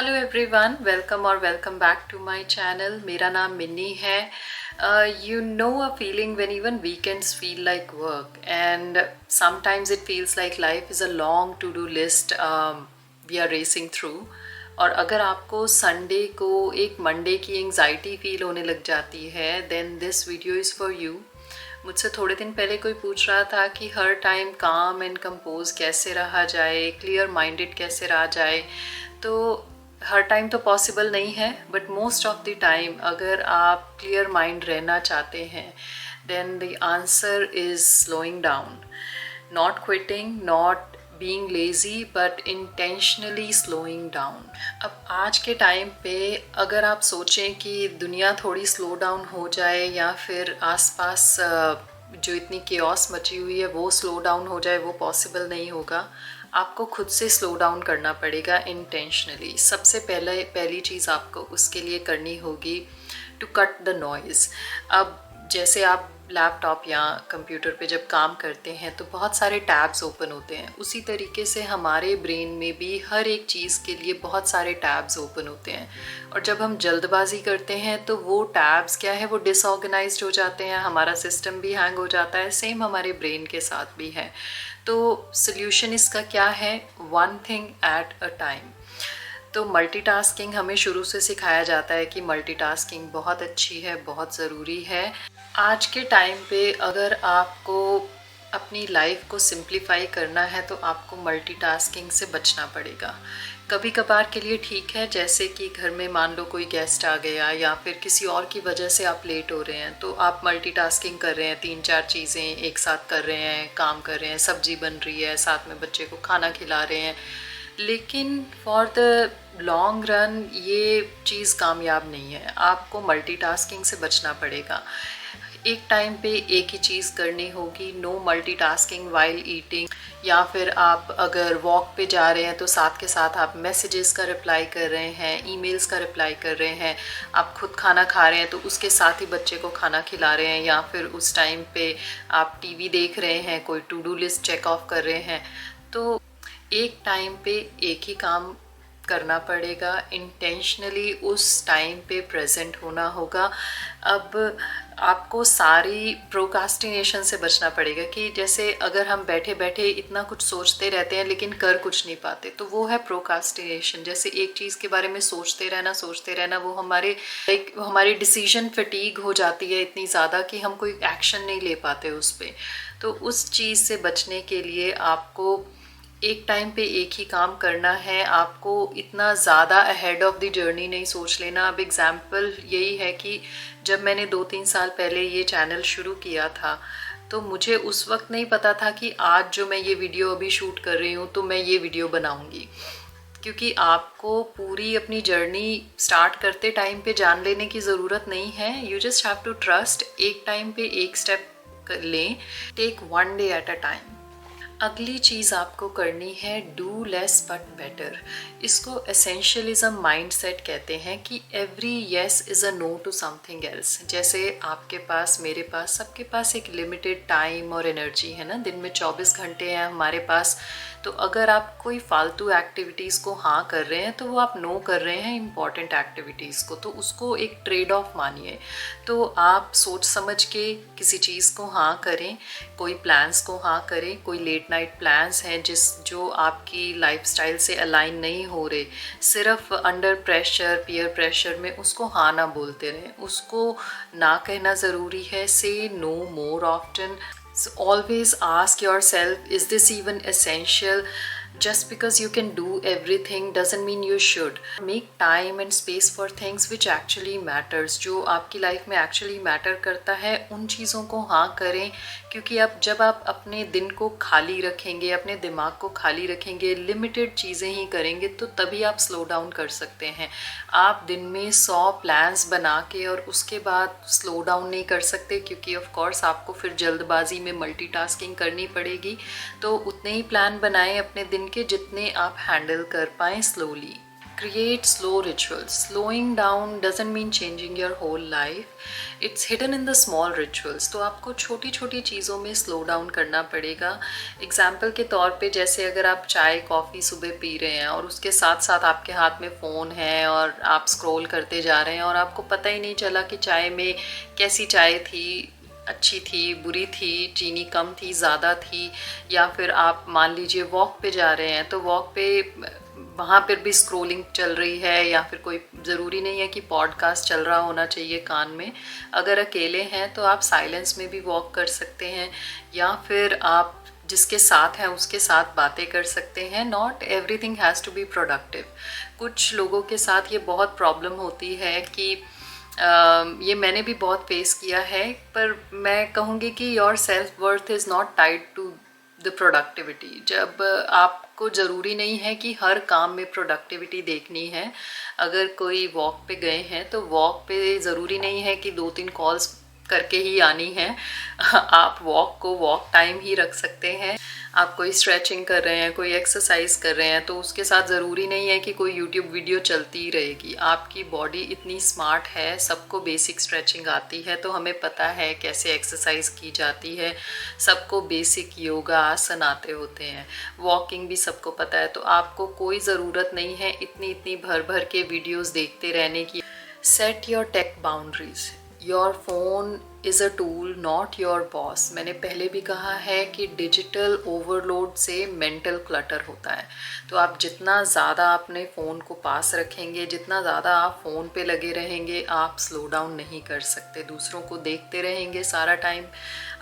Hello everyone, welcome और welcome back to my channel. मेरा नाम मिन्नी है। You know a feeling when even weekends feel like work and sometimes it feels like life is a long to do list we are racing through. और अगर आपको Sunday को एक Monday की anxiety feel होने लग जाती है then this video is for you. मुझसे थोड़े दिन पहले कोई पूछ रहा था कि हर टाइम काम एंड कंपोज कैसे रहा जाए, क्लियर माइंडेड कैसे रहा जाए। तो हर टाइम तो पॉसिबल नहीं है, but most of the time अगर आप क्लियर माइंड रहना चाहते हैं then the answer is slowing down, not quitting, not being lazy, but intentionally slowing down. अब आज के टाइम पे अगर आप सोचें कि दुनिया थोड़ी स्लो डाउन हो जाए या फिर आसपास जो इतनी केओस मची हुई है वो स्लो डाउन हो जाए, वो पॉसिबल नहीं होगा। आपको खुद से स्लो डाउन करना पड़ेगा इंटेंशनली। सबसे पहली चीज़ आपको उसके लिए करनी होगी टू कट द नॉइज़। अब जैसे आप लैपटॉप या कंप्यूटर पे जब काम करते हैं तो बहुत सारे टैब्स ओपन होते हैं, उसी तरीके से हमारे ब्रेन में भी हर एक चीज़ के लिए बहुत सारे टैब्स ओपन होते हैं। और जब हम जल्दबाजी करते हैं तो वो टैब्स क्या है, वो डिसऑर्गेनाइज्ड हो जाते हैं, हमारा सिस्टम भी हैंग हो जाता है। सेम हमारे ब्रेन के साथ भी है। तो सल्यूशन इसका क्या है? One thing at a time. तो मल्टीटास्किंग हमें शुरू से सिखाया जाता है कि मल्टीटास्किंग बहुत अच्छी है, बहुत ज़रूरी है। आज के टाइम पे अगर आपको अपनी लाइफ को सिंप्लीफाई करना है तो आपको मल्टीटास्किंग से बचना पड़ेगा। कभी कभार के लिए ठीक है, जैसे कि घर में मान लो कोई गेस्ट आ गया या फिर किसी और की वजह से आप लेट हो रहे हैं तो आप मल्टीटास्किंग कर रहे हैं, 3-4 चीज़ें एक साथ कर रहे हैं, काम कर रहे हैं, सब्जी बन रही है, साथ में बच्चे को खाना खिला रहे हैं। लेकिन फॉर द लॉन्ग रन ये चीज़ कामयाब नहीं है। आपको मल्टीटास्किंग से बचना पड़ेगा। एक टाइम पे एक ही चीज़ करनी होगी। No multitasking while eating. या फिर आप अगर वॉक पे जा रहे हैं तो साथ के साथ आप मैसेजेस का रिप्लाई कर रहे हैं, ईमेल्स का रिप्लाई कर रहे हैं। आप खुद खाना खा रहे हैं तो उसके साथ ही बच्चे को खाना खिला रहे हैं, या फिर उस टाइम पे आप टीवी देख रहे हैं, कोई to do list check off कर रहे हैं। तो एक टाइम पे एक ही काम करना पड़ेगा। इंटेंशनली उस टाइम पे प्रेजेंट होना होगा। अब आपको सारी प्रोकास्टिनेशन से बचना पड़ेगा कि जैसे अगर हम बैठे बैठे इतना कुछ सोचते रहते हैं लेकिन कर कुछ नहीं पाते, तो वो है प्रोकास्टिनेशन। जैसे एक चीज़ के बारे में सोचते रहना वो हमारी डिसीजन फटीग हो जाती है इतनी ज़्यादा कि हम कोई एक्शन नहीं ले पाते उस पर। तो उस चीज़ से बचने के लिए आपको एक टाइम पे एक ही काम करना है। आपको इतना ज़्यादा अहेड ऑफ द जर्नी नहीं सोच लेना। अब एग्ज़ाम्पल यही है कि जब मैंने 2-3 साल पहले ये चैनल शुरू किया था तो मुझे उस वक्त नहीं पता था कि आज जो मैं ये वीडियो अभी शूट कर रही हूँ तो मैं ये वीडियो बनाऊँगी। क्योंकि आपको पूरी अपनी जर्नी स्टार्ट करते टाइम पे जान लेने की ज़रूरत नहीं है। You just have to trust. एक टाइम पे एक स्टेप लें, take one day at a time. अगली चीज़ आपको करनी है डू लेस बट बेटर। इसको एसेंशियलिज्म माइंडसेट कहते हैं कि every yes is a no to something else. जैसे आपके पास, मेरे पास, सबके पास एक लिमिटेड टाइम और एनर्जी है ना। दिन में 24 घंटे हैं हमारे पास। तो अगर आप कोई फालतू एक्टिविटीज़ को हाँ कर रहे हैं तो वो आप नो कर रहे हैं इम्पॉर्टेंट एक्टिविटीज़ को, तो उसको एक ट्रेड ऑफ मानिए। तो आप सोच समझ के किसी चीज़ को हाँ करें, कोई प्लान्स को हाँ करें। कोई लेट नाइट प्लान्स हैं जो आपकी लाइफस्टाइल से अलाइन नहीं हो रहे, सिर्फ अंडर प्रेशर, पीयर प्रेशर में उसको हाँ ना बोलते रहें। उसको ना कहना ज़रूरी है। से no more often. So always ask yourself, is this even essential? Just because you can do everything doesn't mean you should. Make time and space for things which actually matters. जो आपकी लाइफ में actually matter करता है उन चीज़ों को हाँ करें। क्योंकि अब जब आप अपने दिन को खाली रखेंगे, अपने दिमाग को खाली रखेंगे, लिमिटेड चीज़ें ही करेंगे, तो तभी आप स्लो डाउन कर सकते हैं। आप दिन में 100 प्लान्स बना के और उसके बाद स्लो डाउन नहीं कर सकते, क्योंकि ऑफ कोर्स आपको फिर जल्दबाजी में मल्टीटास्किंग करनी पड़ेगी। तो उतने ही प्लान बनाएं अपने दिन के जितने आप हैंडल कर पाएँ slowly. create slow rituals. Slowing down doesn't mean changing your whole life. It's hidden in the small rituals. तो आपको छोटी छोटी चीज़ों में स्लो डाउन करना पड़ेगा. एग्जाम्पल के तौर पे जैसे अगर आप चाय कॉफ़ी सुबह पी रहे हैं और उसके साथ साथ आपके हाथ में फ़ोन है और आप स्क्रॉल करते जा रहे हैं और आपको पता ही नहीं चला कि चाय में कैसी चाय थी, अच्छी थी, बुरी थी, चीनी कम थी, ज़्यादा थी, या फिर आप मान लीजिए वॉक पे जा रहे हैं तो वॉक पे वहाँ पर भी स्क्रॉलिंग चल रही है, या फिर कोई ज़रूरी नहीं है कि पॉडकास्ट चल रहा होना चाहिए कान में. अगर अकेले हैं तो आप साइलेंस में भी वॉक कर सकते हैं, या फिर आप जिसके साथ हैं उसके साथ बातें कर सकते हैं. Not everything has to be productive. कुछ लोगों के साथ ये बहुत प्रॉब्लम होती है कि ये मैंने भी बहुत फेस किया है, पर मैं कहूँगी कि your self worth is not tied to the productivity. जब आपको ज़रूरी नहीं है कि हर काम में प्रोडक्टिविटी देखनी है. अगर कोई वॉक पे गए हैं तो वॉक पे ज़रूरी नहीं है कि 2-3 कॉल्स करके ही आनी है. आप वॉक को वॉक टाइम ही रख सकते हैं. आप कोई स्ट्रेचिंग कर रहे हैं, कोई एक्सरसाइज कर रहे हैं, तो उसके साथ ज़रूरी नहीं है कि कोई यूट्यूब वीडियो चलती ही रहेगी. आपकी बॉडी इतनी स्मार्ट है, सबको बेसिक स्ट्रेचिंग आती है, तो हमें पता है कैसे एक्सरसाइज की जाती है. सबको बेसिक योगा आसन आते होते हैं. वॉकिंग भी सबको पता है. तो आपको कोई ज़रूरत नहीं है इतनी इतनी भर भर के वीडियोस देखते रहने की. Set your tech boundaries. Your phone is a tool, not your boss. मैंने पहले भी कहा है कि डिजिटल ओवरलोड से मेंटल क्लटर होता है. तो आप जितना ज़्यादा अपने फ़ोन को पास रखेंगे, जितना ज़्यादा आप फ़ोन पे लगे रहेंगे, आप स्लो डाउन नहीं कर सकते. दूसरों को देखते रहेंगे सारा टाइम.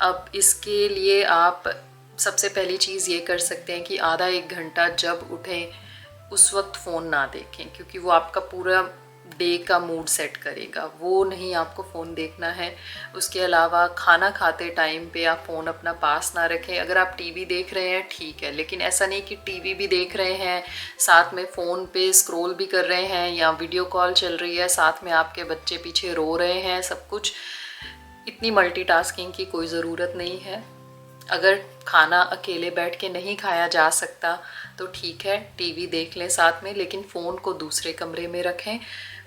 अब इसके लिए आप सबसे पहली चीज़ ये कर सकते हैं कि आधा 1 घंटा जब उठें उस वक्त फ़ोन ना देखें, क्योंकि वो आपका पूरा डे का मूड सेट करेगा. वो नहीं आपको फ़ोन देखना है. उसके अलावा खाना खाते टाइम पे आप फ़ोन अपना पास ना रखें. अगर आप टीवी देख रहे हैं ठीक है, लेकिन ऐसा नहीं कि टीवी भी देख रहे हैं, साथ में फ़ोन पे स्क्रॉल भी कर रहे हैं, या वीडियो कॉल चल रही है, साथ में आपके बच्चे पीछे रो रहे हैं, सब कुछ. इतनी मल्टीटास्किंग की कोई ज़रूरत नहीं है. अगर खाना अकेले बैठ के नहीं खाया जा सकता तो ठीक है, टीवी देख लें साथ में, लेकिन फ़ोन को दूसरे कमरे में रखें.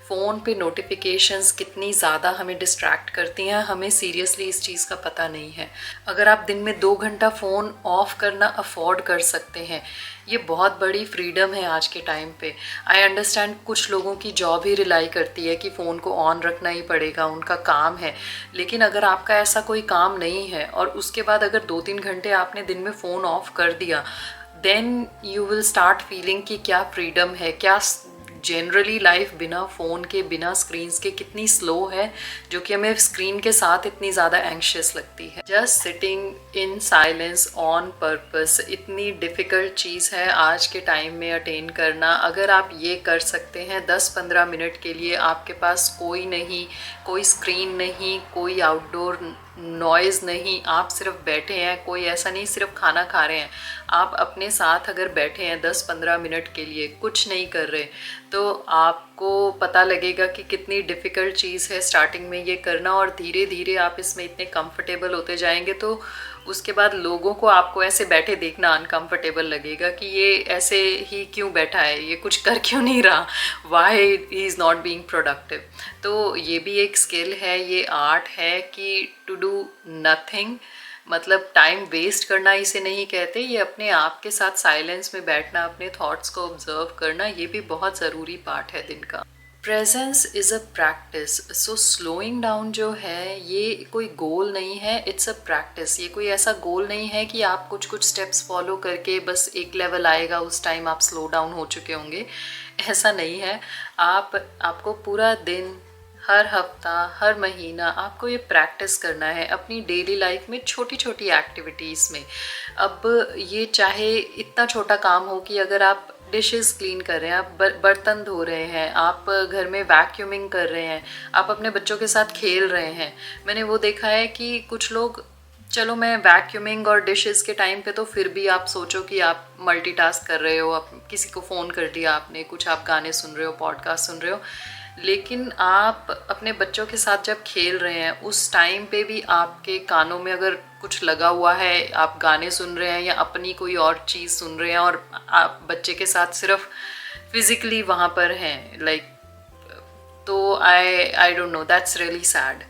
फ़ोन पे नोटिफिकेशंस कितनी ज़्यादा हमें डिस्ट्रैक्ट करती हैं, हमें सीरियसली इस चीज़ का पता नहीं है. अगर आप दिन में 2 घंटा फ़ोन ऑफ़ करना अफोर्ड कर सकते हैं, ये बहुत बड़ी फ्रीडम है आज के टाइम पे. आई अंडरस्टैंड कुछ लोगों की जॉब ही रिलाई करती है कि फ़ोन को ऑन रखना ही पड़ेगा, उनका काम है. लेकिन अगर आपका ऐसा कोई काम नहीं है और उसके बाद अगर 2-3 घंटे आपने दिन में फ़ोन ऑफ़ कर दिया, then you will start feeling कि क्या फ्रीडम है, क्या जनरली लाइफ बिना फ़ोन के, बिना स्क्रीन्स के कितनी स्लो है, जो कि हमें स्क्रीन के साथ इतनी ज़्यादा एंग्शियस लगती है. Just sitting in silence on purpose इतनी डिफ़िकल्ट चीज़ है आज के टाइम में अटेन करना. अगर आप ये कर सकते हैं 10-15 मिनट के लिए, आपके पास कोई नहीं, कोई स्क्रीन नहीं, कोई आउटडोर नॉइज़ नहीं, आप सिर्फ बैठे हैं, कोई ऐसा नहीं सिर्फ खाना खा रहे हैं, आप अपने साथ अगर बैठे हैं 10-15 मिनट के लिए, कुछ नहीं कर रहे, तो आपको पता लगेगा कि कितनी डिफ़िकल्ट चीज़ है स्टार्टिंग में ये करना. और धीरे धीरे आप इसमें इतने कंफर्टेबल होते जाएंगे तो उसके बाद लोगों को आपको ऐसे बैठे देखना अनकंफर्टेबल लगेगा कि ये ऐसे ही क्यों बैठा है, ये कुछ कर क्यों नहीं रहा, why he is not being productive. तो ये भी एक स्किल है, ये आर्ट है कि टू डू नथिंग, मतलब टाइम वेस्ट करना इसे नहीं कहते. ये अपने आप के साथ साइलेंस में बैठना, अपने थॉट्स को ऑब्जर्व करना, ये भी बहुत ज़रूरी पार्ट है दिन का. Presence is a practice. So slowing down जो है ये कोई गोल नहीं है, इट्स अ प्रैक्टिस. ये कोई ऐसा गोल नहीं है कि आप कुछ कुछ स्टेप्स फॉलो करके बस एक लेवल आएगा उस टाइम आप स्लो डाउन हो चुके होंगे. ऐसा नहीं है. आपको पूरा दिन, हर हफ्ता, हर महीना आपको ये प्रैक्टिस करना है अपनी डेली लाइफ में, छोटी छोटी एक्टिविटीज़ में. अब ये चाहे इतना छोटा काम हो कि अगर आप डिशेस क्लीन कर रहे हैं, आप बर्तन धो रहे हैं, आप घर में वैक्यूमिंग कर रहे हैं, आप अपने बच्चों के साथ खेल रहे हैं. मैंने वो देखा है कि कुछ लोग, चलो मैं वैक्यूमिंग और डिशेस के टाइम पे तो फिर भी आप सोचो कि आप मल्टीटास्क कर रहे हो, आप किसी को फ़ोन कर दिया आपने, कुछ आप गाने सुन रहे हो, पॉडकास्ट सुन रहे हो. लेकिन आप अपने बच्चों के साथ जब खेल रहे हैं उस टाइम पे भी आपके कानों में अगर कुछ लगा हुआ है, आप गाने सुन रहे हैं या अपनी कोई और चीज़ सुन रहे हैं और आप बच्चे के साथ सिर्फ फिजिकली वहाँ पर हैं, लाइक, तो I don't know, that's really sad.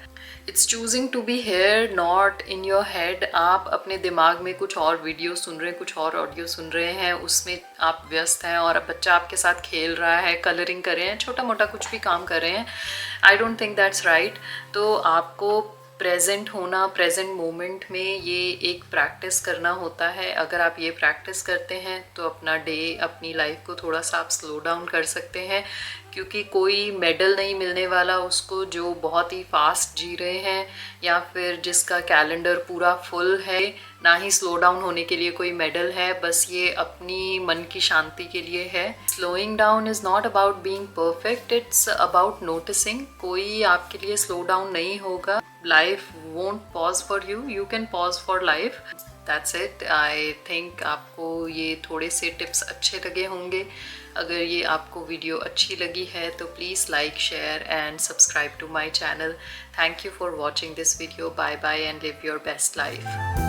It's choosing to be here not in your head. आप अपने दिमाग में कुछ और वीडियो सुन रहे हैं, कुछ और ऑडियो सुन रहे हैं, उसमें आप व्यस्त हैं और बच्चा आपके साथ खेल रहा है, कलरिंग कर रहे हैं, छोटा मोटा कुछ भी काम कर रहे हैं। I don't think that's right. तो आपको प्रेजेंट होना, प्रेजेंट मोमेंट में ये एक प्रैक्टिस करना होता है। अगर आप ये प्रैक्टिस करते हैं तो अपना डे, अपनी लाइफ को थोड़ा सा आप स्लो डाउन कर सकते हैं, क्योंकि कोई मेडल नहीं मिलने वाला उसको जो बहुत ही फास्ट जी रहे हैं या फिर जिसका कैलेंडर पूरा फुल है। ना ही स्लो डाउन होने के लिए कोई मेडल है, बस ये अपनी मन की शांति के लिए है। Slowing down is not about being perfect, it's about noticing. कोई आपके लिए स्लो डाउन नहीं होगा। Life won't pause for you, you can pause for life. That's it. I think आपको ये थोड़े से टिप्स अच्छे लगे होंगे। अगर ये आपको वीडियो अच्छी लगी है तो please like, share and subscribe to my channel. Thank you for watching this video. Bye bye and live your best life.